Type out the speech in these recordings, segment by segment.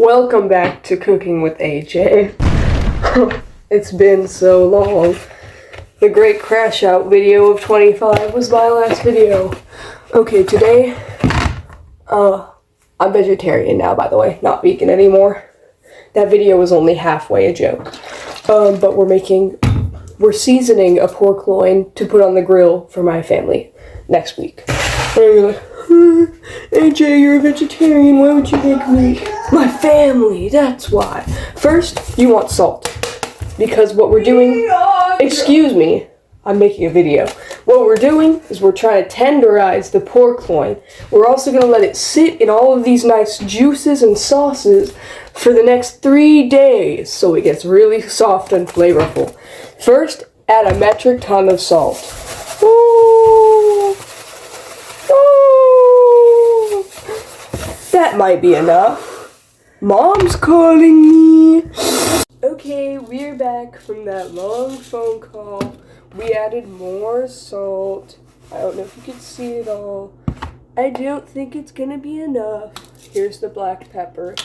Welcome back to Cooking with AJ. It's been so long. The great crash out video of 25 was my last video. Okay, today, I'm vegetarian now, by the way, not vegan anymore. That video was only halfway a joke. But we're seasoning a pork loin to put on the grill for my family next week. And you're like, AJ, you're a vegetarian, why would you make me? My family, that's why. First, you want salt. Because what we're doing, excuse me, I'm making a video. What we're doing is we're trying to tenderize the pork loin. We're also going to let it sit in all of these nice juices and sauces for the next 3 days so it gets really soft and flavorful. First, add a metric ton of salt. Ooh. Ooh. That might be enough. Mom's calling me. Okay, we're back from that long phone call. We added more salt. I don't know if you can see it all. I don't think it's gonna be enough. Here's the black pepper.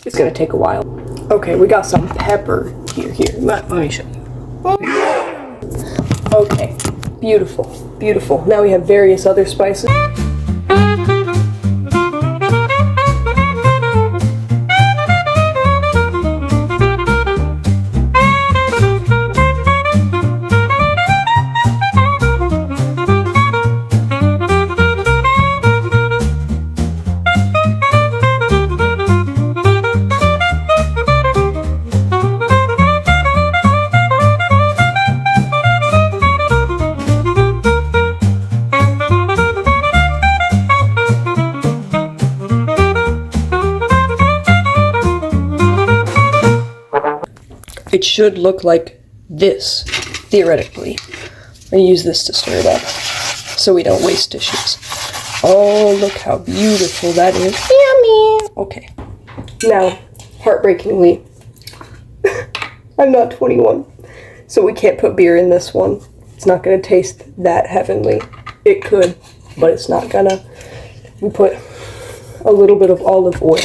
It's gonna take a while. Okay, we got some pepper. Here. Let me show you. Okay, beautiful. Now we have various other spices. It should look like this, theoretically. I use this to stir it up so we don't waste dishes. Oh, look how beautiful that is. Yummy! Okay. Now, heartbreakingly, I'm not 21, so we can't put beer in this one. It's not going to taste that heavenly. It could, but it's not gonna. We put a little bit of olive oil.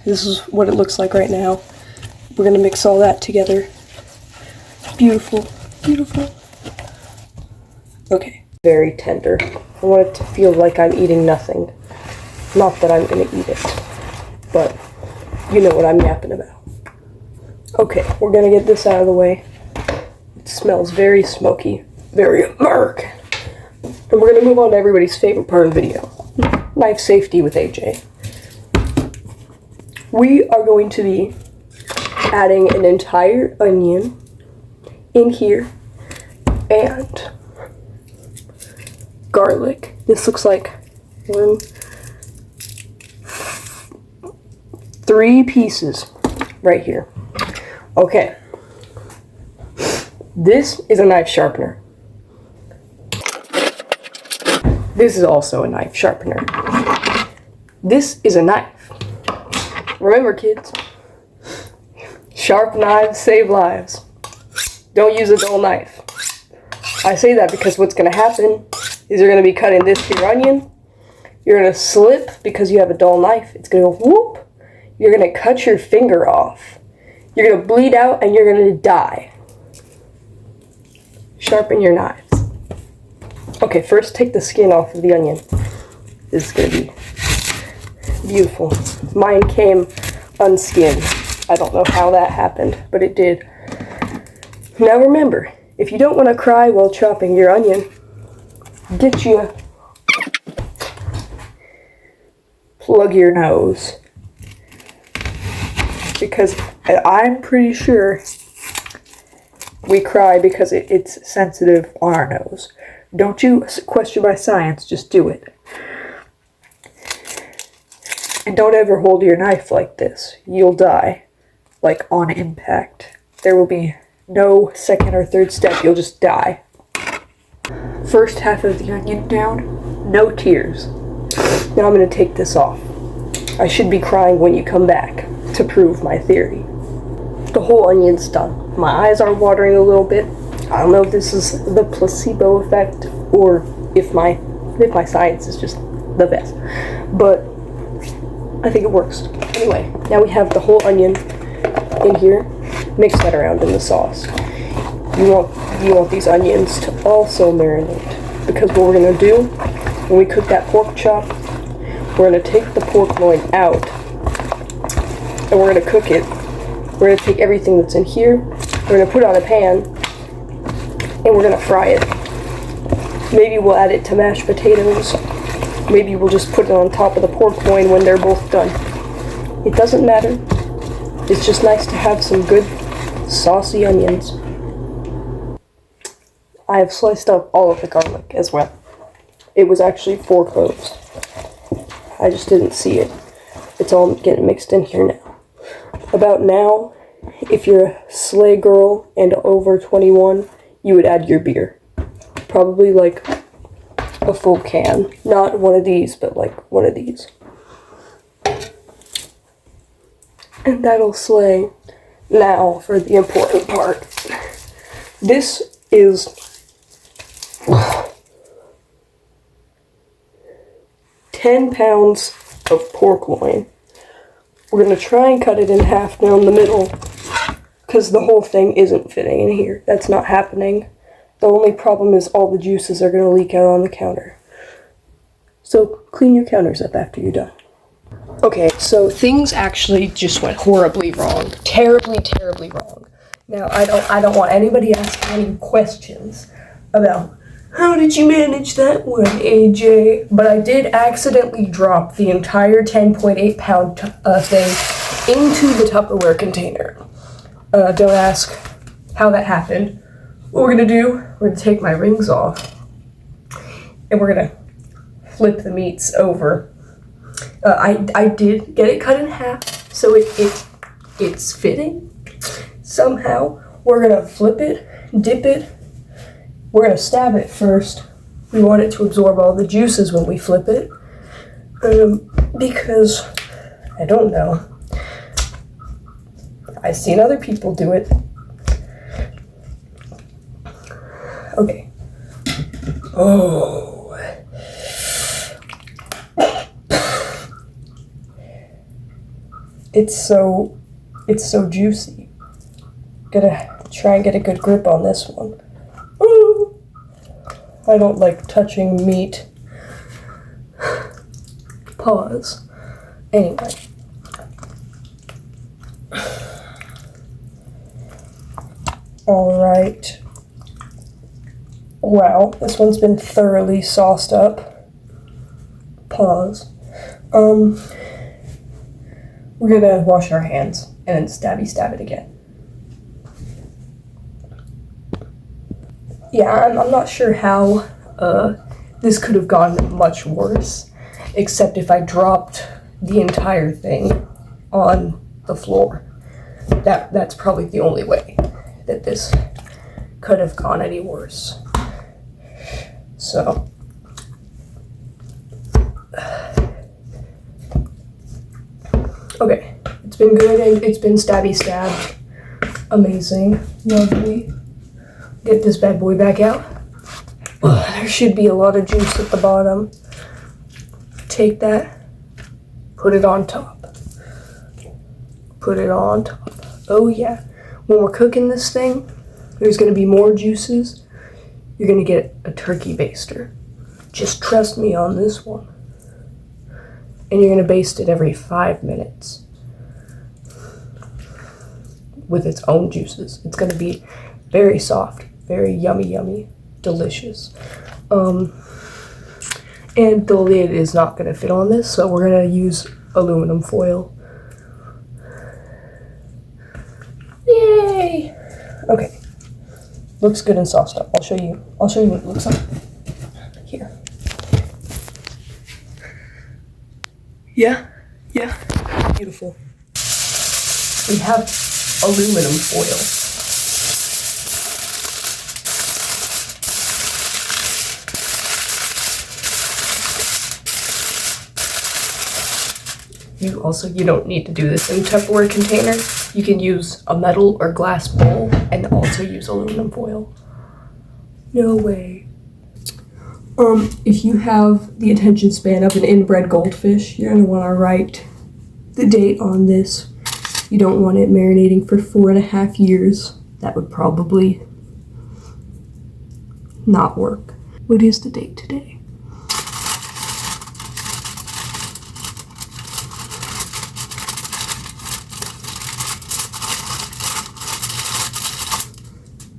This is what it looks like right now. We're gonna mix all that together. Beautiful. Okay. Very tender. I want it to feel like I'm eating nothing. Not that I'm gonna eat it, but you know what I'm yapping about. Okay, we're gonna get this out of the way. It smells very smoky, very American. And we're gonna move on to everybody's favorite part of the video. Knife safety with AJ. We are going to be adding an entire onion in here and garlic. This looks like 3 pieces right here. Okay. This is a knife sharpener. This is also a knife sharpener. This is a knife. Remember, kids, sharp knives save lives. Don't use a dull knife. I say that because what's going to happen is you're going to be cutting this here onion. You're going to slip because you have a dull knife. It's going to go whoop. You're going to cut your finger off. You're going to bleed out and you're going to die. Sharpen your knives. Okay, first take the skin off of the onion. This is going to be beautiful. Mine came unskinned. I don't know how that happened, but it did. Now remember, if you don't want to cry while chopping your onion, plug your nose. Because I'm pretty sure we cry because it's sensitive on our nose. Don't you question my science, just do it. And don't ever hold your knife like this. You'll die, like on impact. There will be no second or third step, you'll just die. First half of the onion down, no tears. Now I'm going to take this off. I should be crying when you come back to prove my theory. The whole onion's done. My eyes are watering a little bit. I don't know if this is the placebo effect or if my science is just the best. But I think it works. Anyway, now we have the whole onion in here. Mix that around in the sauce. You want these onions to also marinate, because what we're going to do when we cook that pork chop, we're going to take the pork loin out and we're going to cook it. We're going to take everything that's in here, we're going to put it on a pan, and we're going to fry it. Maybe we'll add it to mashed potatoes. Maybe we'll just put it on top of the pork loin when they're both done. It doesn't matter. It's just nice to have some good saucy onions. I have sliced up all of the garlic as well. It was actually 4 cloves. I just didn't see it. It's all getting mixed in here now. About now, if you're a sleigh girl and over 21, you would add your beer. Probably like a full can. Not one of these, but like one of these. And that'll slay. Now for the important part. This is 10 pounds of pork loin. We're going to try and cut it in half down the middle, because the whole thing isn't fitting in here. That's not happening. The only problem is all the juices are going to leak out on the counter. So clean your counters up after you're done. Okay, so things actually just went horribly wrong. Terribly, terribly wrong. Now, I don't want anybody asking any questions about how did you manage that one, AJ? But I did accidentally drop the entire 10.8 pound thing into the Tupperware container. Don't ask how that happened. What we're gonna do, we're gonna take my rings off and we're gonna flip the meats over. I did get it cut in half, so it's fitting somehow. We're gonna flip it, dip it. We're gonna stab it first. We want it to absorb all the juices when we flip it, because I don't know. I've seen other people do it. Okay. Oh. It's so juicy. Gotta try and get a good grip on this one. Ooh. I don't like touching meat. Pause. Anyway. Alright. Wow, this one's been thoroughly sauced up. Pause. We're gonna wash our hands and then stab it again. Yeah, I'm not sure how this could have gone much worse, except if I dropped the entire thing on the floor. That's probably the only way that this could have gone any worse. So, okay, it's been good and it's been stabby stabbed. Amazing, lovely. Get this bad boy back out. There should be a lot of juice at the bottom. Take that, put it on top. Put it on top. Oh yeah, when we're cooking this thing, there's gonna be more juices. You're gonna get a turkey baster. Just trust me on this one. And you're gonna baste it every 5 minutes with its own juices. It's gonna be very soft, very yummy, delicious. And the lid is not gonna fit on this, so we're gonna use aluminum foil. Yay! Okay. Looks good and sauced up. I'll show you what it looks like. Here. Yeah, Yeah, beautiful. We have aluminum foil. You don't need to do this in a Tupperware container. You can use a metal or glass bowl and also use aluminum foil. No way. If you have the attention span of an inbred goldfish, you're gonna wanna write the date on this. You don't want it marinating for 4.5 years. That would probably not work. What is the date today?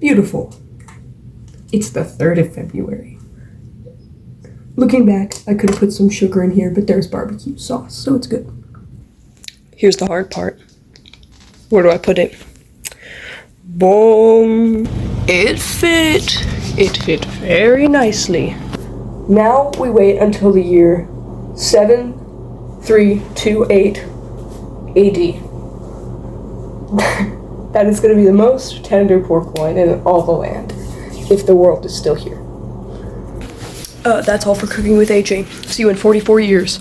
Beautiful. It's the 3rd of February. Looking back, I could have put some sugar in here, but there's barbecue sauce, so it's good. Here's the hard part. Where do I put it? Boom! It fit! It fit very nicely. Now we wait until the year 7328 AD. That is going to be the most tender pork loin in all the land, if the world is still here. That's all for Cooking with AJ. See you in 44 years.